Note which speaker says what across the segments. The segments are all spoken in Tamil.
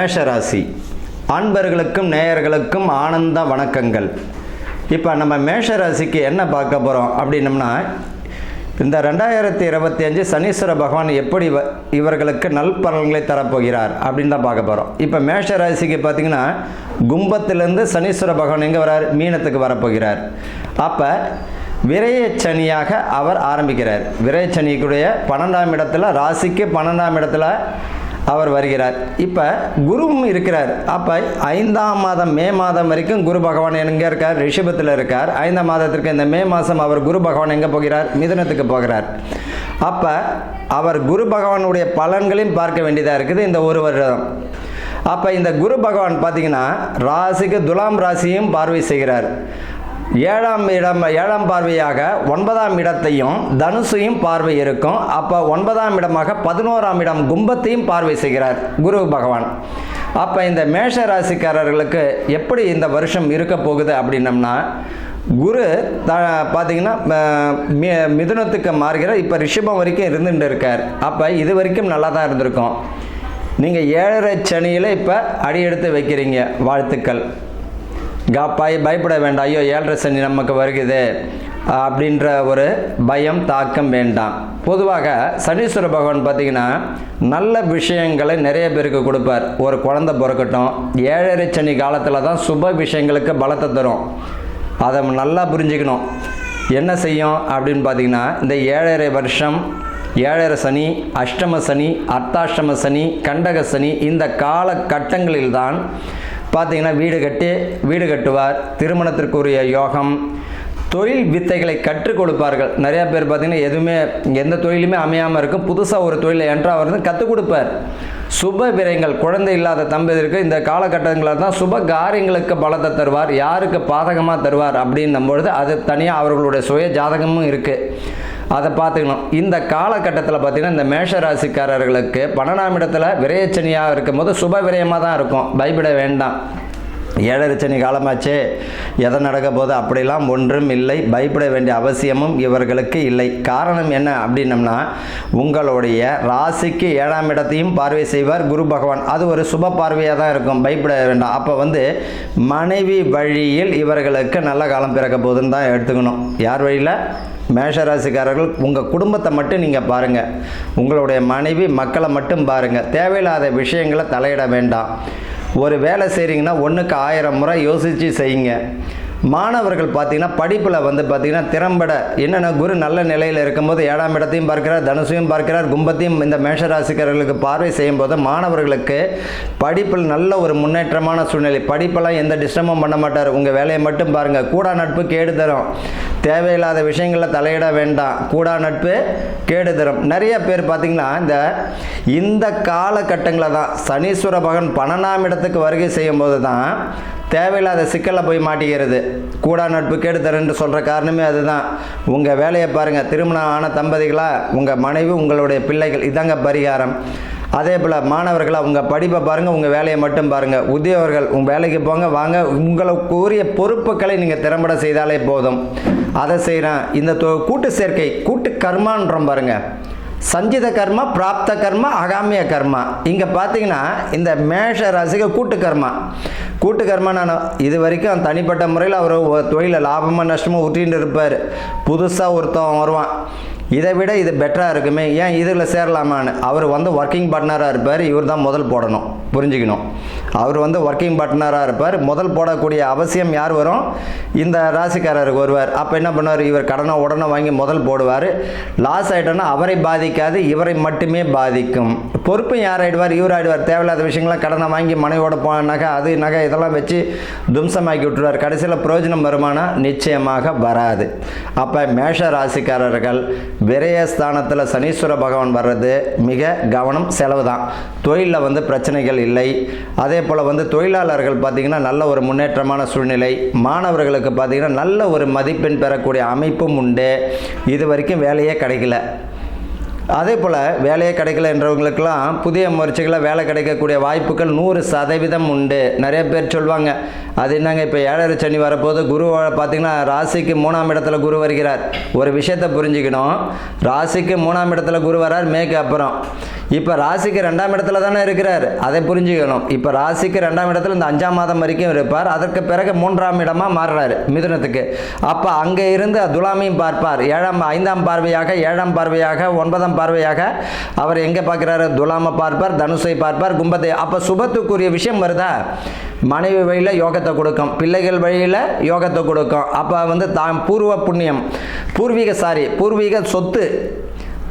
Speaker 1: மேஷராசி அன்பர்களுக்கும் நேயர்களுக்கும் ஆனந்த வணக்கங்கள். இப்போ நம்ம மேஷராசிக்கு என்ன பார்க்க போகிறோம் அப்படின்னம்னா, இந்த 2025 சனீஸ்வர பகவான் எப்படி இவர்களுக்கு நல்பலன்களை தரப்போகிறார் அப்படின்னு தான் பார்க்க போகிறோம். இப்போ மேஷராசிக்கு பார்த்திங்கன்னா, கும்பத்திலேருந்து சனீஸ்வர பகவான் எங்கே வரார்? மீனத்துக்கு வரப்போகிறார். அப்போ விரயச்சனியாக அவர் ஆரம்பிக்கிறார். விரயச்சனிக்குடைய 12ஆம் இடத்துல, ராசிக்கு 12ஆம் இடத்துல அவர் வருகிறார். இப்போ குருவும் இருக்கிறார். அப்போ 5ஆம் மாதம் மே மாதம் வரைக்கும் குரு பகவான் எங்கே இருக்கார்? ரிஷபத்தில் இருக்கார். 5ஆம் மாதத்திற்கு இந்த மே மாதம் அவர் குரு பகவான் எங்கே போகிறார்? மிதுனத்துக்கு போகிறார். அப்போ அவர் குரு பகவானுடைய பலன்களையும் பார்க்க வேண்டியதாக இருக்குது இந்த ஒரு வருடம். அப்போ இந்த குரு பகவான் பார்த்திங்கன்னா ராசிக்கு துலாம் ராசியும் பார்வை செய்கிறார். 7ஆம் பார்வையாக 9ஆம் இடத்தையும் தனுசையும் பார்வை இருக்கும். அப்போ 9ஆம் இடமாக 11ஆம் இடம் கும்பத்தையும் பார்வை செய்கிறார் குரு பகவான். அப்போ இந்த மேஷ ராசிக்காரர்களுக்கு எப்படி இந்த வருஷம் இருக்க போகுது அப்படின்னம்னா, குரு பார்த்திங்கன்னா மிதுனத்துக்கு மாறுகிறார். இப்போ ரிஷபம் வரைக்கும் இருந்துட்டு இருக்கார். அப்போ இது வரைக்கும் நல்லா தான் இருந்திருக்கும். நீங்கள் 7.5 சனியில் இப்போ அடி எடுத்து வைக்கிறீங்க. வாழ்த்துக்கள். பயப்பட வேண்டாம். ஐயோ 7.5 சனி நமக்கு வருகுது அப்படின்ற ஒரு பயம் தாக்கம் வேண்டாம். பொதுவாக சனீஸ்வர பகவான் பார்த்திங்கன்னா நல்ல விஷயங்களை நிறைய பேருக்கு கொடுப்பார். ஒரு குழந்தை பிறக்கட்டும், 7.5 சனி காலத்தில் தான் சுப விஷயங்களுக்கு பலத்தை தரும். அதை நல்லா புரிஞ்சுக்கணும். என்ன செய்யும் அப்படின்னு பார்த்திங்கன்னா, இந்த 7.5 வருஷம் 7.5 சனி, அஷ்டம சனி, அர்த்தாஷ்டம சனி, கண்டக சனி, இந்த காலகட்டங்களில்தான் பார்த்திங்கன்னா வீடு கட்டுவார். திருமணத்திற்குரிய யோகம், தொழில் வித்தைகளை கற்றுக் கொடுப்பார்கள். நிறையா பேர் பார்த்திங்கன்னா எதுவுமே எந்த தொழிலுமே அமையாமல் இருக்கும். புதுசாக ஒரு தொழிலை என்றாவது கற்றுக் கொடுப்பார். சுப விரயங்கள், குழந்தை இல்லாத தம்பதியருக்கு இந்த காலகட்டங்களில் தான் சுப காரியங்களுக்கு பலத்தை தருவார். யாருக்கு பாதகமாக தருவார் அப்படின்னும் பொழுது அது தனியாக அவர்களுடைய சுய ஜாதகமும் இருக்குது. அதை பார்த்துக்கணும். இந்த காலகட்டத்தில் பார்த்திங்கன்னா இந்த மேஷ ராசிக்காரர்களுக்கு 12ஆம் இடத்துல விரயச்சனியாக இருக்கும் போது சுப விரயமாக தான் இருக்கும். பயப்பட வேண்டாம். 7.5 சனி காலமாச்சே, எதை நடக்க போது அப்படிலாம் ஒன்றும் இல்லை. பயப்பட வேண்டிய அவசியமும் இவர்களுக்கு இல்லை. காரணம் என்ன அப்படின்னம்னா, உங்களுடைய ராசிக்கு 7ஆம் இடத்தையும் பார்வை செய்வார் குரு பகவான். அது ஒரு சுப பார்வையாக தான் இருக்கும். பயப்பட வேண்டாம். அப்போ மனைவி வழியில் இவர்களுக்கு நல்ல காலம் பிறக்க போதுன்னு தான் எடுத்துக்கணும். யார் வழியில்? மேஷராசிக்காரர்கள் உங்கள் குடும்பத்தை மட்டும் நீங்கள் பாருங்கள். உங்களுடைய மனைவி மக்களை மட்டும் பாருங்கள். தேவையில்லாத விஷயங்களை தலையிட வேண்டாம். ஒரு வேலை செய்கிறீங்கன்னா 1க்கு 1000 முறை யோசித்து செய்யுங்க. மாணவர்கள் பார்த்திங்கன்னா படிப்பில் பார்த்திங்கன்னா திறம்பட என்னென்ன குரு நல்ல நிலையில் இருக்கும்போது 7ஆம் இடத்தையும் பார்க்கிறார், தனுசையும் பார்க்கிறார், கும்பத்தையும் இந்த மேஷராசிக்காரர்களுக்கு பார்வை செய்யும் போது மாணவர்களுக்கு படிப்பில் நல்ல ஒரு முன்னேற்றமான சூழ்நிலை. படிப்பெல்லாம் எந்த டிஸ்டர்பும் பண்ண மாட்டார். உங்கள் வேலையை மட்டும் பாருங்கள். கூடா நட்பு கேடு தரும். தேவையில்லாத விஷயங்களில் தலையிட வேண்டாம். கூடா நட்பு கேடு தரும். நிறைய பேர் பார்த்திங்கன்னா இந்த காலகட்டங்களில் தான் சனீஸ்வர பகவான் 12ஆம் இடத்துக்கு வருகை செய்யும் போது தான் தேவையில்லாத சிக்கலில் போய் மாட்டிக்கிறது. கூடா நட்பு கேடு தருன்னு சொல்கிற காரணமே அதுதான். உங்கள் வேலையை பாருங்கள். திருமணம் ஆன தம்பதிகளாக உங்கள் மனைவி, உங்களுடைய பிள்ளைகள், இதாங்க பரிகாரம். அதே போல் மாணவர்களாக உங்கள் படிப்பை பாருங்கள், உங்கள் வேலையை மட்டும் பாருங்கள். உத்தியோகர்கள் உங்கள் வேலைக்கு போங்க, வாங்க. உங்களுக்கு உரிய பொறுப்புகளை நீங்கள் திறம்பட செய்தாலே போதும். அதை செய்கிறேன். இந்த கூட்டு சேர்க்கை, கூட்டு கர்மான்றோம் பாருங்கள். சஞ்சித கர்மா, பிராப்த கர்மா, அகாமிய கர்மா. இங்கே பார்த்தீங்கன்னா இந்த மேஷ ராசிக்கு கூட்டு கர்மா. நான் இது வரைக்கும் தனிப்பட்ட முறையில் அவர் தொழிலில் லாபமாக நஷ்டமாக ஊற்றின்னு இருப்பார். புதுசாக ஒருத்தன் வருவான், இதை விட இது பெட்டராக இருக்குமே, ஏன் இதில் சேரலாமான்னு. அவர் ஒர்க்கிங் பார்ட்னராக இருப்பார். இவர் தான் முதல் போடணும், புரிஞ்சுக்கணும். அவர் ஒர்க்கிங் பார்ட்னராக இருப்பார். முதல் போடக்கூடிய அவசியம் யார் வரும்? இந்த ராசிக்காரருக்கு வருவார். அப்போ என்ன பண்ணுவார்? இவர் கடனை உடனே வாங்கி முதல் போடுவார். லாஸ் ஆகிட்டோன்னா அவரை பாதிக்காது, இவரை மட்டுமே பாதிக்கும். பொறுப்பு யார் ஆகிடுவார்? இவர் ஆகிடுவார். தேவையில்லாத விஷயங்கள்லாம் கடனை வாங்கி மனைவியோட போன நகை, அது நகை, இதெல்லாம் வச்சு தும்சமாக்கி விட்டுருவார். கடைசியில் பிரயோஜனம் வருமானா? நிச்சயமாக வராது. அப்போ மேஷ ராசிக்காரர்கள் விரயஸ்தானத்தில் சனீஸ்வர பகவான் வர்றது மிக கவனம், செலவு தான். தொழிலில் பிரச்சனைகள் இல்லை. அதே போல் தொழிலாளர்கள் பார்த்திங்கன்னா நல்ல ஒரு முன்னேற்றமான சூழ்நிலை. மாணவர்களுக்கு பார்த்திங்கன்னா நல்ல ஒரு மதிப்பெண் பெறக்கூடிய அமைப்பும் உண்டு. இது வரைக்கும் வேலையே கிடைக்கல. அதே போல் வேலையே கிடைக்கல என்றவங்களுக்கெல்லாம் புதிய முயற்சிகளை வேலை கிடைக்கக்கூடிய வாய்ப்புகள் 100% உண்டு. நிறைய பேர் சொல்லுவாங்க, அது என்னங்க இப்போ 7.5 சனி வரப்போது, குரு பார்த்திங்கன்னா ராசிக்கு 3ஆம் இடத்துல குரு வருகிறார். ஒரு விஷயத்தை புரிஞ்சுக்கணும். ராசிக்கு 3ஆம் இடத்துல குரு வரார் மேற்கு. அப்புறம் இப்போ ராசிக்கு 2ஆம் இடத்துல தானே இருக்கிறார், அதை புரிஞ்சுக்கணும். இப்போ ராசிக்கு 2ஆம் இடத்துல இந்த 5ஆம் மாதம் வரைக்கும் இருப்பார். அதற்கு பிறகு 3ஆம் இடமா மாறுறாரு மிதுனத்துக்கு. அப்போ அங்கே இருந்து துலாமையும் பார்ப்பார். 5ஆம் பார்வையாக 7ஆம் பார்வையாக 9ஆம் பார்வையாக அவர் எங்கே பார்க்குறாரு? துலாமை பார்ப்பார், தனுசை பார்ப்பார், கும்பத்தை. அப்போ சுபத்துக்குரிய விஷயம் வருதா? மனைவி வழியில் யோகத்தை கொடுக்கும், பிள்ளைகள் வழியில் யோகத்தை கொடுக்கும். அப்போ தான் பூர்வீக சொத்து,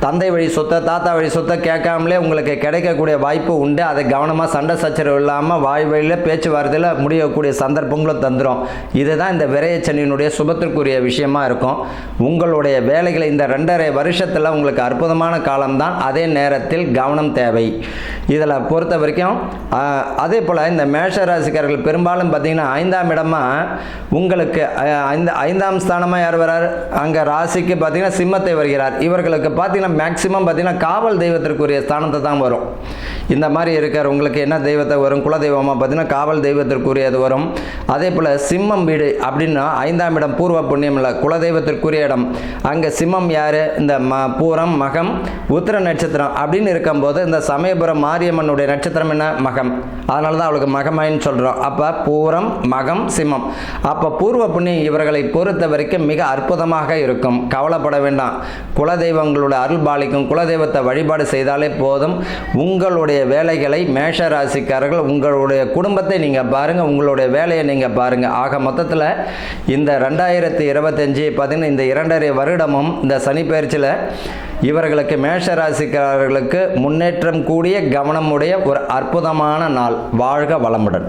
Speaker 1: தந்தை வழி சொத்தை தாத்தா வழி சொத்தை கேட்காமலே உங்களுக்கு கிடைக்கக்கூடிய வாய்ப்பு உண்டு. அதை கவனமாக சண்டை சச்சரவு இல்லாமல் வாய் வழியில் பேச்சுவார்த்தையில் முடியக்கூடிய சந்தர்ப்பங்களும் தந்துடும். இதுதான் இந்த விரயச்சனியினுடைய சுபத்திற்குரிய விஷயமா இருக்கும். உங்களுடைய வேலைகளை இந்த 2.5 வருஷத்தில் உங்களுக்கு அற்புதமான காலம்தான். அதே நேரத்தில் கவனம் தேவை. இதில் பொறுத்த வரைக்கும் அதே போல் இந்த மேஷ ராசிக்காரர்கள் பெரும்பாலும் பார்த்தீங்கன்னா 5ஆம் இடமா உங்களுக்கு 5ஆம் ஸ்தானமாக யார் வரார்? அங்கே ராசிக்கு பார்த்தீங்கன்னா சிம்மத்தை வருகிறார். இவர்களுக்கு பார்த்தீங்கன்னா மேக்சிமம் பார்த்தீங்கன்னா காவல் தெய்வத்திற்குரிய ஸ்தானத்தை தான் வரும். இந்த மாதிரி இருக்கார். உங்களுக்கு என்ன தெய்வத்தை வரும்? குலதெய்வமாக பார்த்தீங்கன்னா காவல் தெய்வத்திற்குரியது வரும். அதே போல் சிம்மம் வீடு அப்படின்னா 5ஆம் இடம் பூர்வ புண்ணியம் இல்லை, குலதெய்வத்திற்குரிய இடம். அங்கே சிம்மம் யார்? இந்த பூரம் மகம் உத்திர நட்சத்திரம் அப்படின்னு இருக்கும்போது இந்த சமயபுரம் மாரியம்மனுடைய நட்சத்திரம் என்ன? மகம். அதனால தான் அவளுக்கு மகமாயின்னு சொல்கிறோம். அப்போ பூரம் மகம் சிம்மம். அப்போ பூர்வ புண்ணியம் இவர்களை பொறுத்த வரைக்கும் மிக அற்புதமாக இருக்கும். கவலைப்பட வேண்டாம். குலதெய்வங்களோட அருள் பாலிக்கும். குலதெய்வத்தை வழிபாடு செய்தாலே போதும். உங்களுடைய வேலைகளை மேஷ ராசிக்காரர்கள், உங்களுடைய குடும்பத்தை நீங்கள் பாருங்கள், உங்களுடைய வேலையை நீங்கள் பாருங்கள். ஆக மொத்தத்தில் இந்த 2025 பார்த்தீங்கன்னா இந்த 2.5 வருடமும் இந்த சனி பயிற்சியில் இவர்களுக்கு மேஷ ராசிக்காரர்களுக்கு முன்னேற்றம் கூடிய கவனமுடைய ஒரு அற்புதமான நாள். வாழ்க வளமுடன்.